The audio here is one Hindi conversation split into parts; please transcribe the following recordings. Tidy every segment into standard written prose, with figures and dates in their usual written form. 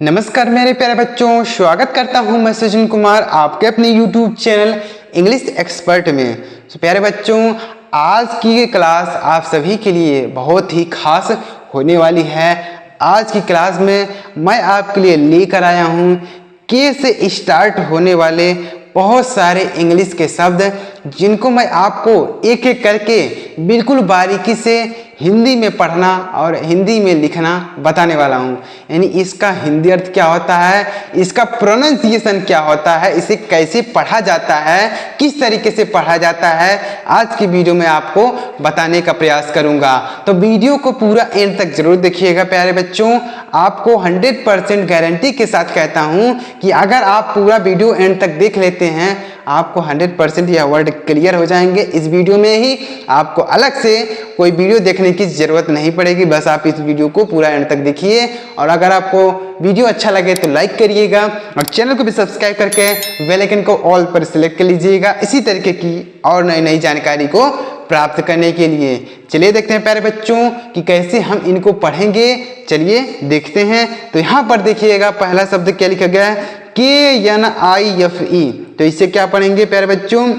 नमस्कार मेरे प्यारे बच्चों, स्वागत करता हूं मैं सचिन कुमार आपके अपने YouTube चैनल इंग्लिश एक्सपर्ट में। तो प्यारे बच्चों, आज की क्लास आप सभी के लिए बहुत ही खास होने वाली है। आज की क्लास में मैं आपके लिए लेकर आया हूं के से स्टार्ट होने वाले बहुत सारे इंग्लिश के शब्द, जिनको मैं आपको एक एक करके बिल्कुल बारीकी से हिंदी में पढ़ना और हिंदी में लिखना बताने वाला हूं। यानी इसका हिंदी अर्थ क्या होता है, इसका प्रोनाउंसिएशन क्या होता है, इसे कैसे पढ़ा जाता है, किस तरीके से पढ़ा जाता है, आज की वीडियो में आपको बताने का प्रयास करूंगा। तो वीडियो को पूरा एंड तक जरूर देखिएगा प्यारे बच्चों। आपको 100% गारंटी के साथ कहता हूं कि अगर आप पूरा वीडियो एंड तक देख लेते हैं, आपको 100% यह वर्ड क्लियर हो जाएंगे। इस वीडियो में ही आपको अलग से कोई वीडियो देखने की जरूरत नहीं पड़ेगी। बस आप इस वीडियो को पूरा एंड तक देखिए, और अगर आपको वीडियो अच्छा लगे तो लाइक करिएगा और चैनल को भी सब्सक्राइब करके बेल आइकन को ऑल पर सिलेक्ट कर लीजिएगा, इसी तरीके की और नई नई जानकारी को प्राप्त करने के लिए। चलिए देखते हैं प्यारे बच्चों कि कैसे हम इनको पढ़ेंगे। चलिए देखते हैं। तो यहाँ पर देखिएगा पहला शब्द क्या लिखा गया है, KNIFE। तो इसे क्या पढ़ेंगे प्यारे बच्चों,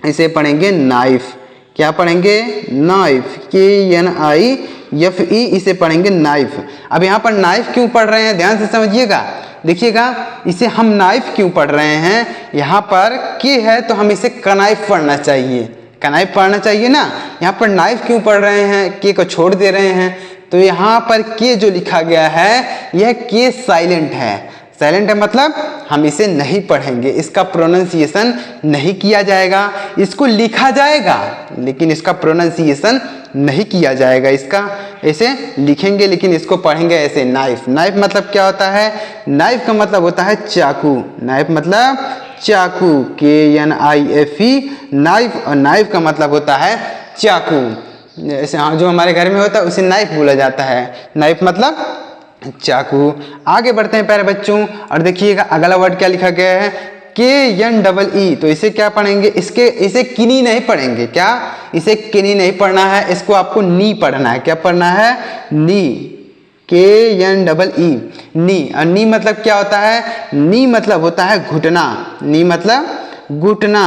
इसे पढ़ेंगे नाइफ। क्या पढ़ेंगे, नाइफ। KNIFE, इसे पढ़ेंगे नाइफ। अब यहाँ पर नाइफ क्यों पढ़ रहे हैं, ध्यान से समझिएगा। देखिएगा, इसे हम नाइफ क्यों पढ़ रहे हैं। यहाँ पर के है तो हम इसे कनाइफ पढ़ना चाहिए, कनाइफ पढ़ना चाहिए ना। यहाँ पर नाइफ क्यों पढ़ रहे हैं, के को छोड़ दे रहे हैं। तो यहाँ पर के जो लिखा गया है, यह के साइलेंट है। साइलेंट है मतलब हम इसे नहीं पढ़ेंगे, इसका प्रोनाउंसिएशन नहीं किया जाएगा। इसको लिखा जाएगा लेकिन इसका प्रोनाउंसिएशन नहीं किया जाएगा। इसका ऐसे लिखेंगे लेकिन इसको पढ़ेंगे ऐसे, नाइफ। नाइफ मतलब क्या होता है, नाइफ का मतलब होता है चाकू। नाइफ मतलब चाकू, KNIFE, नाइफ। और नाइफ का मतलब होता है चाकू। जैसे हाँ, जो हमारे घर में होता है उसे नाइफ बोला जाता है। नाइफ मतलब चाकू। आगे बढ़ते हैं प्यारे बच्चों, और देखिएगा अगला वर्ड क्या लिखा गया है, KNEE। तो इसे क्या पढ़ेंगे, इसे किनी नहीं पढ़ेंगे। क्या, इसे किनी नहीं पढ़ना है, इसको आपको नी पढ़ना है। क्या पढ़ना है, नी। KNEE, नी। और नी मतलब क्या होता है, नी मतलब होता है घुटना। नी मतलब घुटना,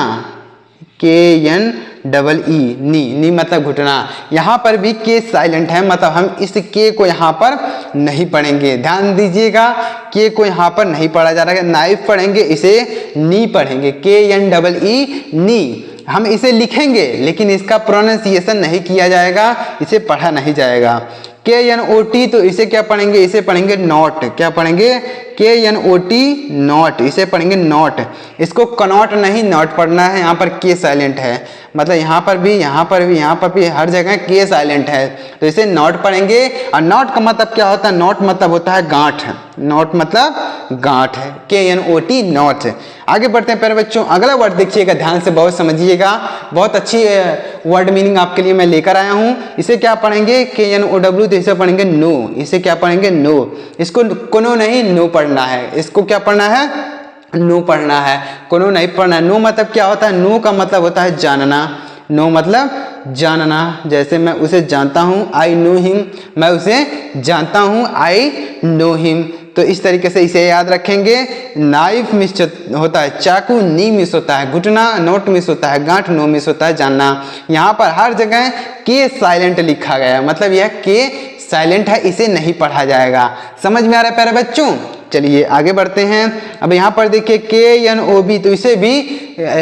KNEE, नी। नी मतलब घुटना। यहाँ पर भी के साइलेंट है, मतलब हम इस के को यहाँ पर नहीं पढ़ेंगे। ध्यान दीजिएगा, के को यहाँ पर नहीं पढ़ा जा रहा है। नाइफ पढ़ेंगे, इसे नी पढ़ेंगे, KNEE, नी। हम इसे लिखेंगे लेकिन इसका प्रोनाउंसिएशन नहीं किया जाएगा, इसे पढ़ा नहीं जाएगा। KNOT, तो इसे क्या पढ़ेंगे, इसे पढ़ेंगे नॉट। क्या पढ़ेंगे, KNOT, नॉट। इसे पढ़ेंगे नॉट। इसको कनॉट नहीं, नॉट पढ़ना है। यहाँ पर के साइलेंट है, मतलब यहाँ पर भी, यहाँ पर भी, यहाँ पर भी, हर जगह के साइलेंट है, तो इसे नॉट पढ़ेंगे। और नॉट का मतलब क्या होता है, नॉट मतलब होता है गांठ। नॉट मतलब गांठ है, KNOT, नॉट। आगे बढ़ते हैं प्यारे बच्चों, अगला वर्ड देखिएगा, ध्यान से बहुत समझिएगा। बहुत अच्छी वर्ड मीनिंग आपके लिए मैं लेकर आया हूँ। इसे क्या पढ़ेंगे, KNOW, तो इसे पढ़ेंगे नो। इसे क्या पढ़ेंगे, नो। इसको कोनो नहीं, नो पढ़ना है। इसको क्या पढ़ना है, नो पढ़ना है, कोनो नहीं पढ़ना है। नो मतलब क्या होता है, नो का मतलब होता है जानना। नो मतलब जानना। जैसे मैं उसे जानता हूँ, आई नो हिम, मैं उसे जानता हूँ, आई नो हिम। तो इस तरीके से इसे याद रखेंगे। नाइफ मिस होता है चाकू, नी मिस होता है घुटना, नोट मिस होता है गांठ, नो मिस होता है जानना। यहाँ पर हर जगह के साइलेंट लिखा गया है, मतलब यह के साइलेंट है, इसे नहीं पढ़ा जाएगा। समझ में आ रहा है प्यारे बच्चों। चलिए आगे बढ़ते हैं। अब यहाँ पर देखिए KNOB, तो इसे भी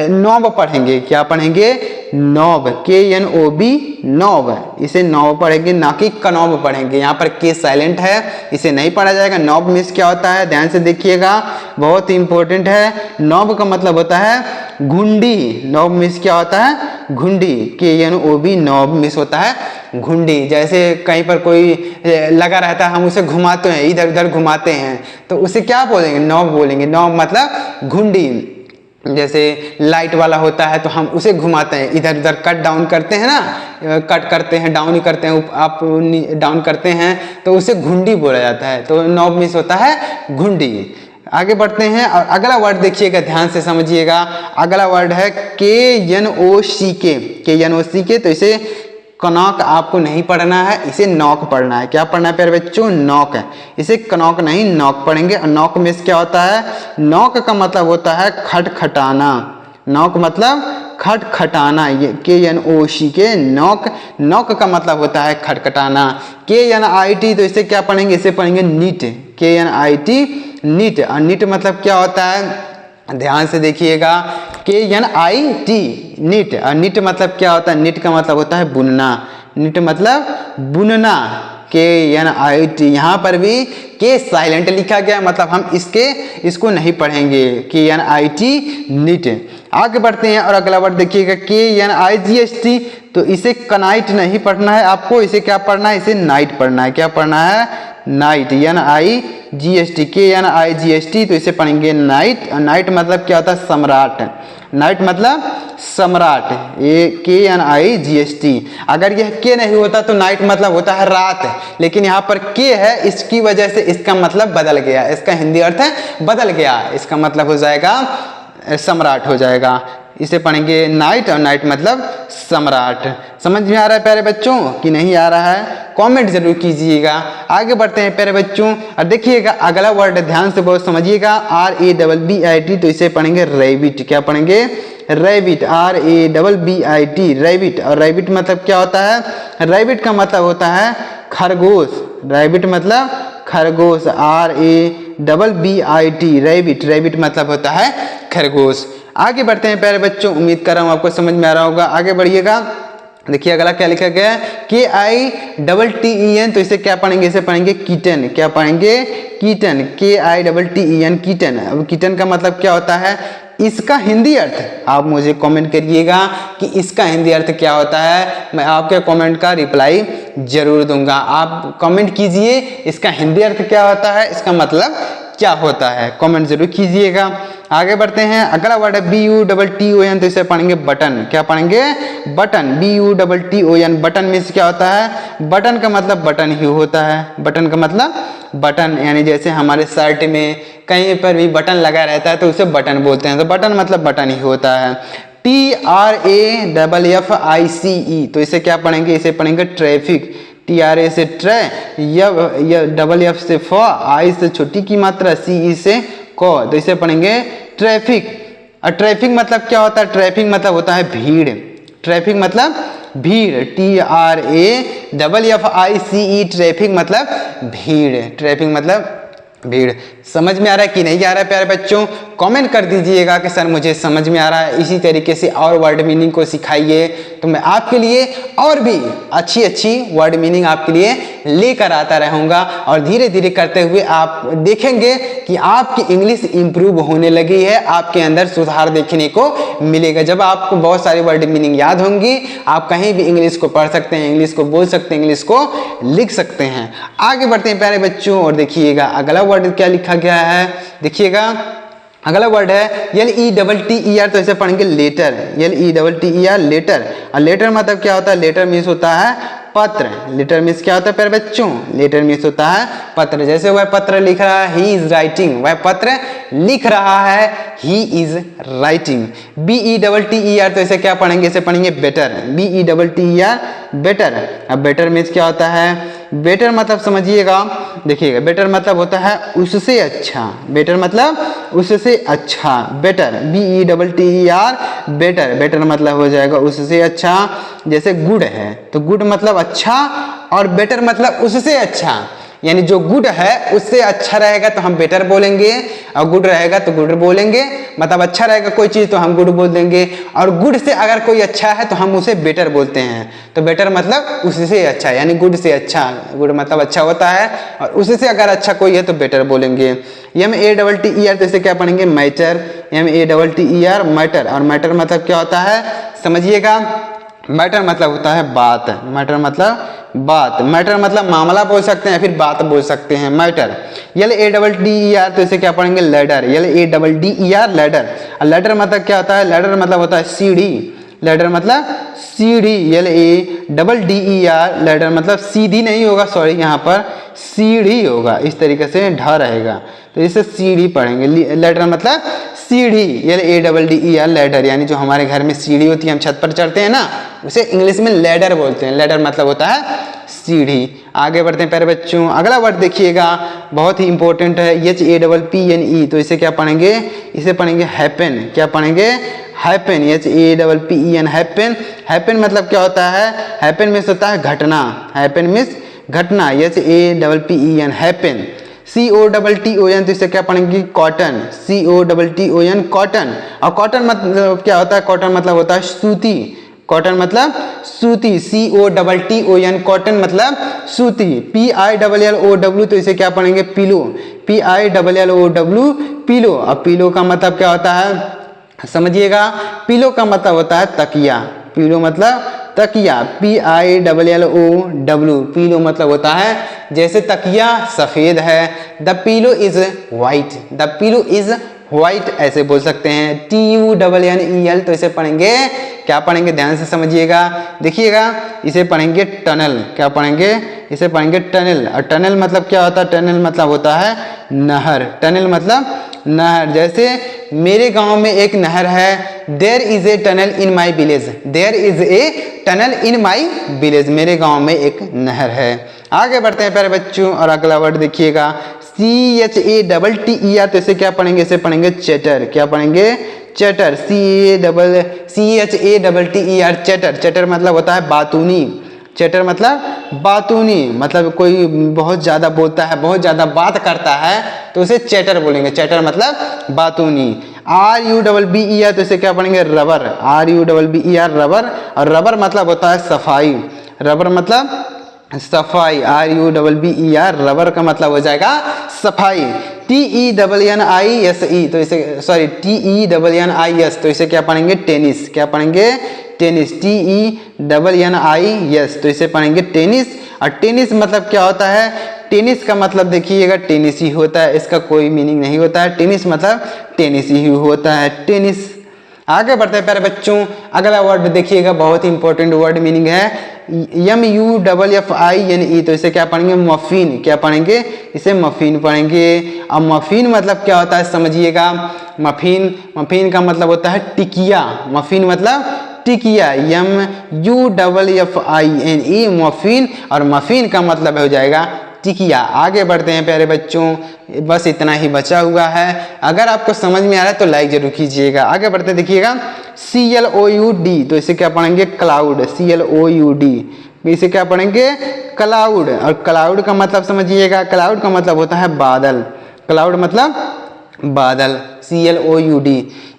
नॉब पढ़ेंगे। क्या पढ़ेंगे, नॉब, KNOB, नॉब। इसे नॉब पढ़ेंगे, ना कि कनॉब पढ़ेंगे। यहाँ पर के साइलेंट है, इसे नहीं पढ़ा जाएगा। नॉब मीन्स क्या होता है, ध्यान से देखिएगा, बहुत ही इंपॉर्टेंट है। नॉब का मतलब होता है घुंडी। नॉब मीन्स क्या होता है, घुंडी। KNOB, नॉब मीन्स होता है घुंडी। जैसे कहीं पर कोई लगा रहता है, हम उसे घुमाते हैं, इधर उधर घुमाते हैं, तो उसे क्या बोलेंगे, नॉब बोलेंगे। नॉब मतलब घुंडी। जैसे लाइट वाला होता है तो हम उसे घुमाते हैं, इधर उधर कट डाउन करते हैं ना, कट करते हैं, डाउन ही करते हैं, आप डाउन करते हैं, तो उसे घुंडी बोला जाता है। तो नॉब मीन्स होता है घुंडी। आगे बढ़ते हैं, और अगला वर्ड देखिएगा, ध्यान से समझिएगा। अगला वर्ड है KNOCK। KNOCK, तो इसे कनॉक आपको नहीं पढ़ना है, इसे नॉक पढ़ना है। क्या पढ़ना है प्यारे बच्चों? नॉक है। इसे कनॉक नहीं नॉक पढ़ेंगे। और नॉक में क्या होता है? नॉक का मतलब होता है खटखटाना। नॉक मतलब खटखटाना, ये KNOC के नॉक। नॉक का मतलब होता है खटखटाना। KNIT तो इसे क्या पढ़ेंगे? इसे पढ़ेंगे नीट। KNIT knit. और नीट मतलब क्या होता है? ध्यान से देखिएगा, KNIT नीट। और नीट मतलब क्या होता है? नीट का मतलब होता है बुनना। नीट मतलब बुनना। KNIT, यहाँ पर भी के साइलेंट लिखा गया, मतलब हम इसको नहीं पढ़ेंगे। KNIT knit. आगे बढ़ते हैं और अगला वर्ड देखिएगा KNIGST। तो इसे कनाइट नहीं पढ़ना है आपको, इसे क्या पढ़ना है? इसे नाइट पढ़ना है। क्या पढ़ना है? नाइट। NIGST, KNIGST, तो इसे पढ़ेंगे नाइट। और नाइट मतलब क्या होता है? सम्राट। नाइट मतलब सम्राट। ये KNIGST। अगर यह के नहीं होता तो नाइट मतलब होता है रात, लेकिन यहाँ पर के है, इसकी वजह से इसका मतलब बदल गया, इसका हिंदी अर्थ बदल गया। इसका मतलब हो जाएगा सम्राट हो जाएगा। इसे पढ़ेंगे नाइट। और नाइट मतलब सम्राट। समझ में आ रहा है प्यारे बच्चों कि नहीं आ रहा है? कमेंट जरूर कीजिएगा। आगे बढ़ते हैं प्यारे बच्चों और देखिएगा अगला वर्ड, ध्यान से बहुत समझिएगा, RABBIT। तो इसे पढ़ेंगे रैबिट। क्या पढ़ेंगे? रैबिट। RABBIT, rabbit. और रैबिट मतलब क्या होता है? रैबिट का मतलब होता है खरगोश। रैबिट मतलब खरगोश। RABBIT, rabbit. रैबिट मतलब होता है खरगोश। आगे बढ़ते हैं प्यारे बच्चों, उम्मीद कर रहा हूँ आपको समझ में आ रहा होगा। आगे बढ़िएगा, देखिए अगला क्या लिखा गया है? KITTEN। तो इसे क्या पढ़ेंगे? इसे पढ़ेंगे कीटन। क्या पढ़ेंगे? कीटन। KITTEN, Keaton. अब कीटन का मतलब क्या होता है? इसका हिंदी अर्थ आप मुझे कमेंट करिएगा कि इसका हिंदी अर्थ क्या होता है। मैं आपके कमेंट का रिप्लाई जरूर दूंगा। आप कमेंट कीजिए इसका हिंदी अर्थ क्या होता है, इसका मतलब क्या होता है, कमेंट जरूर कीजिएगा। आगे बढ़ते हैं, अगला वर्ड है BUTTON। तो इसे पढ़ेंगे बटन। क्या पढ़ेंगे? बटन। BUTTON। बटन मीन्स क्या होता है? बटन का मतलब बटन ही होता है। बटन का मतलब बटन, यानी जैसे हमारे शर्ट में कहीं पर भी बटन लगा रहता है तो उसे बटन बोलते हैं। तो बटन मतलब बटन ही होता है। TRAFFICE। तो इसे क्या पढ़ेंगे? इसे पढ़ेंगे ट्रैफिक। TRA से ट्रे, FF से फ, आई से छोटी की मात्रा, CE से को। तो इसे पढ़ेंगे ट्रैफिक। और ट्रैफिक मतलब क्या होता है? ट्रैफिक मतलब होता है भीड़। ट्रैफिक मतलब भीड़। TRAFFICE, ट्रैफिक मतलब भीड़। ट्रैफिक मतलब भीड़। समझ में आ रहा है कि नहीं आ रहा है प्यारे बच्चों? कमेंट कर दीजिएगा कि सर मुझे समझ में आ रहा है। इसी तरीके से और वर्ड मीनिंग को सिखाइए तो मैं आपके लिए और भी अच्छी अच्छी वर्ड मीनिंग आपके लिए लेकर आता रहूँगा। और धीरे धीरे करते हुए आप देखेंगे कि आपकी इंग्लिश इम्प्रूव होने लगी है, आपके अंदर सुधार देखने को मिलेगा। जब आपको बहुत सारी वर्ड मीनिंग याद होंगी, आप कहीं भी इंग्लिश को पढ़ सकते हैं, इंग्लिश को बोल सकते हैं, इंग्लिश को लिख सकते हैं। आगे बढ़ते हैं प्यारे बच्चों और देखिएगा अगला वर्ड क्या लिखा गया है। देखिएगा अगला वर्ड है LETTER। तो इसे पढ़ेंगे लेटर। LETTER, letter. और लेटर मतलब क्या होता है? लेटर मीन्स होता है पत्र। लेटर मीन्स क्या होता है प्यारे बच्चों? लेटर मीन्स होता है पत्र। जैसे वह पत्र लिख रहा है, ही इज राइटिंग, वह पत्र लिख रहा है, ही इज राइटिंग। BETTER। तो इसे क्या पढ़ेंगे? इसे पढ़ेंगे बेटर। BETTER, better. अब बेटर मीन्स क्या होता है? बेटर मतलब समझिएगा, देखिएगा बेटर मतलब होता है उससे अच्छा। बेटर मतलब उससे अच्छा। Better, BETTER, better. बेटर मतलब हो जाएगा उससे अच्छा। जैसे गुड है तो गुड मतलब अच्छा, और बेटर मतलब उससे अच्छा, यानी जो गुड है उससे अच्छा रहेगा तो हम बेटर बोलेंगे, और गुड रहेगा तो गुड बोलेंगे। मतलब अच्छा रहेगा कोई चीज़ तो हम गुड बोल देंगे, और गुड से अगर कोई अच्छा है तो हम उसे बेटर बोलते हैं। तो बेटर मतलब उससे अच्छा, यानी गुड से अच्छा। गुड मतलब अच्छा होता है, और उससे अगर अच्छा कोई है तो बेटर बोलेंगे। MATTER। तो इसे क्या पढ़ेंगे? मैटर। MATTER, matter. और मैटर मतलब क्या होता है? समझिएगा, मैटर मतलब होता है बात। मैटर मतलब बात। मैटर मतलब मामला बोल सकते हैं, फिर बात बोल सकते हैं। मैटर। LADDER। तो इसे क्या पढ़ेंगे? लैडर। LADDER, ladder. और लैडर मतलब क्या होता है? लैडर मतलब होता है सीढ़ी। लैडर मतलब सीढ़ी। LADDER, लैडर मतलब सीधी नहीं होगा, सॉरी, यहाँ पर सीढ़ी होगा, इस तरीके से ढ रहेगा, तो इसे सीढ़ी पढ़ेंगे। लैडर मतलब सीढ़ी। LADDER, लैडर, यानी जो हमारे घर में सीढ़ी होती है, हम छत पर चढ़ते हैं ना, उसे इंग्लिश में लैडर बोलते हैं। लैडर मतलब होता है सीढ़ी। आगे बढ़ते हैं प्यारे बच्चों, अगला वर्ड देखिएगा, बहुत ही इंपॉर्टेंट है, HAPPENE। तो इसे क्या पढ़ेंगे, इसे पढ़ेंगे हैपन। क्या पढ़ेंगे, हैपन, HAPPEN, हैपन। हैपन मतलब क्या होता है, हैपन मीन्स होता है घटना, हैपन मीन्स घटना, HAPPEN, हैपन। COTTON, तो इसे क्या पढ़ेंगे, कॉटन, COTTON, कॉटन। और कॉटन मतलब क्या होता है, कॉटन मतलब होता है सूती, कॉटन मतलब सूती, COTTON, कॉटन मतलब सूती। PILLOW, तो इसे क्या पढ़ेंगे, पिलो, PILLOW, पिलो। अब पिलो का मतलब क्या होता है समझिएगा, पिलो का मतलब होता है तकिया, पिलो मतलब तकिया, PILLOW, पिलो मतलब होता है, जैसे तकिया सफेद है, the pillow is white, the pillow is white ऐसे बोल सकते हैं। TUNNEL, तो इसे पढ़ेंगे, क्या पढ़ेंगे, ध्यान से समझिएगा, देखिएगा, इसे पढ़ेंगे टनल। क्या पढ़ेंगे, इसे पढ़ेंगे टनल। और टनल मतलब क्या होता है, टनल मतलब होता है नहर, टनल मतलब नहर। जैसे मेरे गांव में एक नहर है, there is a tunnel in my village, there is a tunnel in my village, मेरे गांव में एक नहर है। आगे बढ़ते हैं प्यारे बच्चों, और अगला वर्ड देखिएगा, CHATTER, तो इसे क्या पढ़ेंगे, इसे पढ़ेंगे चैटर। क्या पढ़ेंगे, चैटर, CHATTER, चैटर। चैटर मतलब होता है बातूनी, चैटर मतलब बातूनी, मतलब कोई बहुत ज़्यादा बोलता है, बहुत ज़्यादा बात करता है, तो उसे चैटर बोलेंगे, चैटर मतलब बातूनी। RUBBER, तो इसे क्या पढ़ेंगे, रबर, RUBBER, रबर। और रबर मतलब होता है सफाई, रबर मतलब सफाई, RUBBER, रबर का मतलब हो जाएगा सफाई। TENNISE, तो इसे सॉरी TENNIS, तो इसे क्या पढ़ेंगे, टेनिस। क्या पढ़ेंगे, टेनिस, TENNIS, तो इसे पढ़ेंगे टेनिस। और टेनिस मतलब क्या होता है, टेनिस का मतलब देखिएगा टेनिस ही होता है, इसका कोई मीनिंग नहीं होता है, टेनिस मतलब टेनिस ही होता है, टेनिस। आगे बढ़ते हैं प्यारे बच्चों, अगला वर्ड देखिएगा, बहुत ही इंपॉर्टेंट वर्ड मीनिंग है, MUFFINE, तो इसे क्या पढ़ेंगे, मफिन। क्या पढ़ेंगे, इसे मफिन पढ़ेंगे। अब मफिन मतलब क्या होता है समझिएगा, मफिन, मफिन का मतलब होता है टिकिया, मफिन मतलब टिकिया, MUFFINE, मफिन। और मफिन का मतलब हो जाएगा टिकिया। आगे बढ़ते हैं प्यारे बच्चों, बस इतना ही बचा हुआ है, अगर आपको समझ में आ रहा है तो लाइक जरूर कीजिएगा। आगे बढ़ते देखिएगा, CLOUD, तो इसे क्या पढ़ेंगे, क्लाउड, CLOUD, इसे क्या पढ़ेंगे, क्लाउड। और क्लाउड का मतलब समझिएगा, क्लाउड का मतलब होता है बादल, क्लाउड मतलब बादल, CLOUD।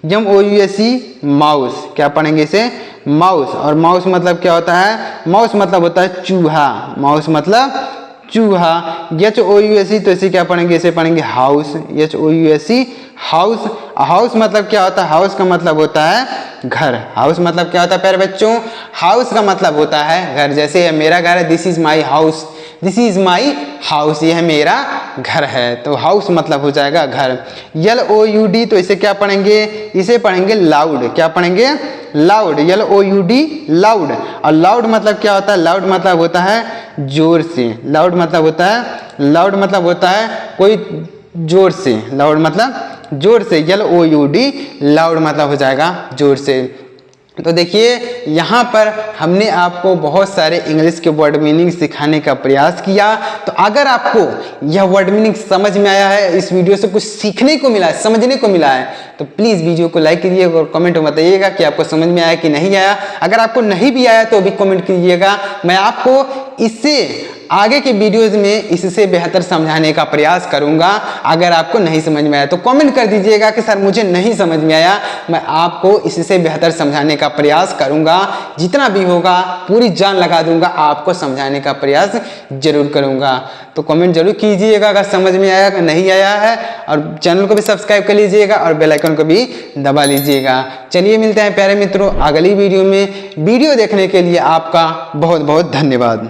MOUSE, mouse. क्या पढ़ेंगे, इसे माउस। और माउस मतलब क्या होता है, माउस मतलब होता है चूहा, माउस मतलब चूहा। HOUSE, तो इसे क्या पढ़ेंगे, इसे पढ़ेंगे हाउस, HOUSE, हाउस। हाउस मतलब क्या होता है, हाउस का मतलब होता है घर, हाउस मतलब क्या होता है प्यारे बच्चों, हाउस का मतलब होता है घर। जैसे मेरा घर है, this is my house, this is my house, यह मेरा घर है, तो हाउस मतलब हो जाएगा घर। LOUD, तो इसे क्या पढ़ेंगे, इसे पढ़ेंगे लाउड। क्या पढ़ेंगे, लाउड, LOUD, लाउड। और लाउड मतलब क्या होता है, लाउड मतलब होता है जोर से, लाउड मतलब होता है, लाउड मतलब होता है कोई जोर से, लाउड मतलब जोर से, LOUD, लाउड मतलब हो जाएगा जोर से। तो देखिए यहाँ पर हमने आपको बहुत सारे इंग्लिश के वर्ड मीनिंग सिखाने का प्रयास किया। तो अगर आपको यह वर्ड मीनिंग समझ में आया है, इस वीडियो से कुछ सीखने को मिला है, समझने को मिला है, तो प्लीज़ वीडियो को लाइक कीजिएगा और कमेंट में बताइएगा कि आपको समझ में आया कि नहीं आया। अगर आपको नहीं भी आया तो भी कमेंट कीजिएगा, मैं आपको इससे आगे के वीडियोज़ में इससे बेहतर समझाने का प्रयास करूंगा। अगर आपको नहीं समझ में आया तो कमेंट कर दीजिएगा कि सर मुझे नहीं समझ में आया, मैं आपको इससे बेहतर समझाने का प्रयास करूंगा, जितना भी होगा पूरी जान लगा दूंगा, आपको समझाने का प्रयास जरूर करूंगा। तो कमेंट जरूर कीजिएगा अगर समझ में आया, नहीं आया है, और चैनल को भी सब्सक्राइब कर लीजिएगा और बेल आइकन को भी दबा लीजिएगा। चलिए मिलते हैं प्यारे मित्रों अगली वीडियो में। वीडियो देखने के लिए आपका बहुत बहुत धन्यवाद।